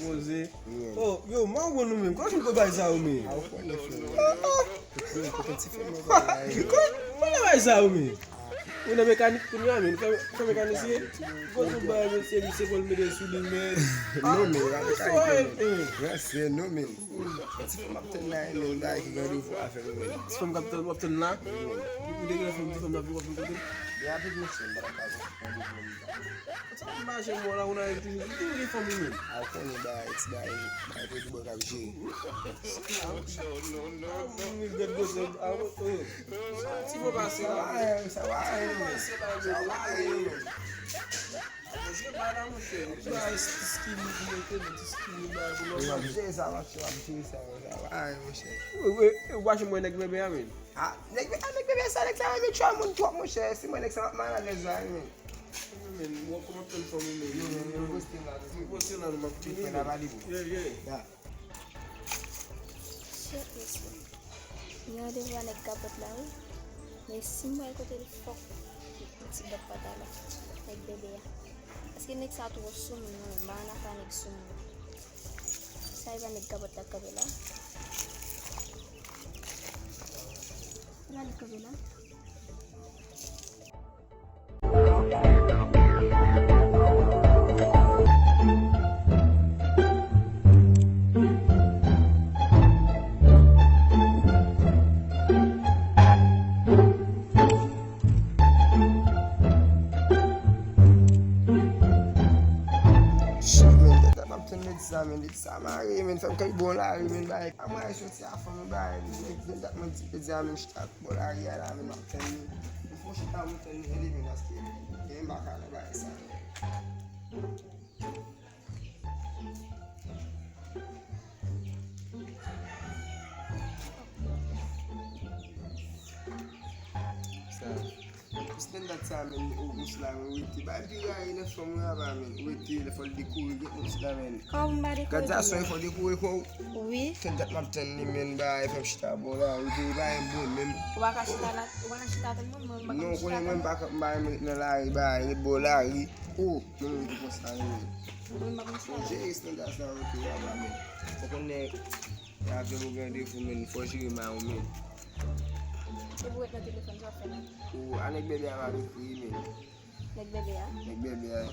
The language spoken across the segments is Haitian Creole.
Você? Oh, yo, mal bom no mesmo. Qual que vai usar o meu? Qual vai usar o meu? Una mecânica com minha amiga, que mecânica quando vai você me pode me deixar de me. No me, vai ser no me. Se for captain lá, não dá que vai for a família. Se for captain lá, o dele foi na rua com ele. Já vi isso, baracado. Sabe mais eu morar uma vez de família. A família vai do boca de. Me gostou. Se for passar, Ça va. Eu acho muito que bebê a mim. Ah, nek bebe sa nek sa ve chwa moun twap moun chè, si mwen nek sa man a lezwa men. Men, wak kom ap telefon men. Yo postin la. Yo postin la nou mak chini. Mwen avali bo. Yeah. Shit, listen. Yo de wan ek kapot la ou. Mais si mwen kote li fok, si dapat ala. Nek bebe ya. Aske nek sa tou sum nou, ba na fa nek sum. Sa iba nek kapot la kabela. Yan kabela. Dit sa mari men fèm kèy bon la ri men bay. A mwen sot ya fèm men bay. Den dat men ti examen stak bon la ri ya la men mak ten ni. Before chita mwen ten ni eli men aske. Den baka la bay sa. Spend that time in Muslim with but the guy in from with the for the cool get Muslim. Come bari ko. Cause that's for the cool ko. Oui. Ten that man ten men by from Shita bola we do buy bon men. Waka shita tan mo. No ko men back up by me na la buy bola ri. Oh, no ko sa ni. Je stand that's now to ya ba men. Ko ne ya be mo gande fu men for jiri ma o men. E buet na telefon sa fena. Anek bebe a mari free men. Nek bebe ya. Nek bebe a.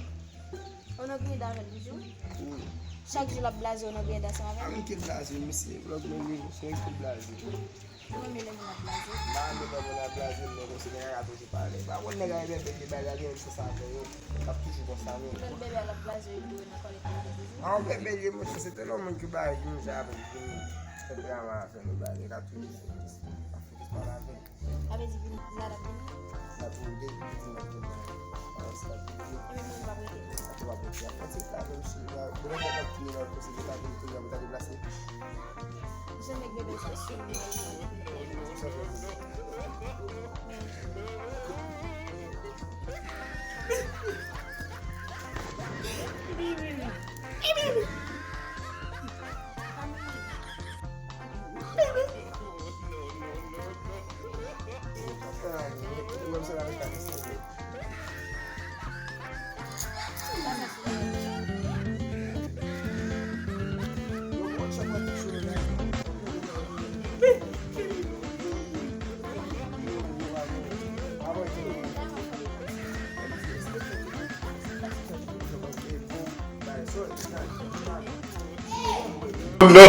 Ono gni da vel bijou. Chaque jour la blaze ono gni da sa vel. Amin ki blaze mi se blog men ni so ki blaze. Ono mi le mi la blaze. Ba mi ba la blaze no ko se ga to se pale. Ba won ne ga bebe ki ba ga gen se sa ko. Ka toujours comme ça men. Le bebe a la blaze do na ko le bijou. Ah bebe je mo se te no men ki ba ki mi sa ba ki. Se bra ma fe no ba ka toujours. Ave di bin la la bin. Sa tu de ki na ki. Sa tu de. E men ba wete. Sa tu ba botia. Pati ka ben si la. Bro da ka ki na ko se ta bin to ya ba de blase. Je nek bebe sa su. No.